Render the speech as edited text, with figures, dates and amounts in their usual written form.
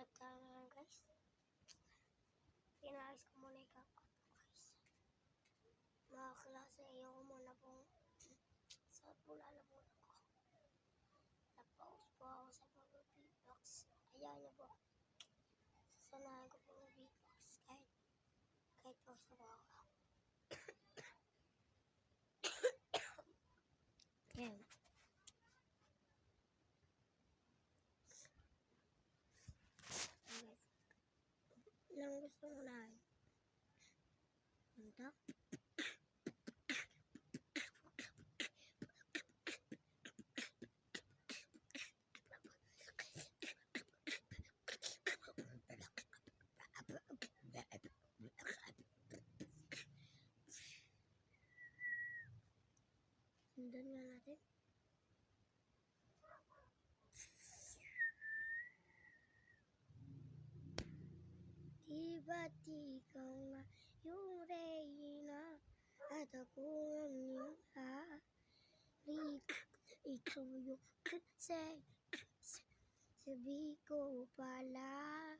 Vlog tayo na lang guys. Pinaayos ko muna yung kapkat ko guys. Mga klase, ayoko muna pong sa pulala muna ko. Tapos po ako sa mga beatbox. Ayan niyo po. Sasanahan ko po yung beatbox kahit po sa mga Ayan. Ilang gusto mo na yun? Ito? Sundan nga natin. Di ba't ikaw nga yung reyna at ako ang iyong harika? Ikaw yung sabi ko palagi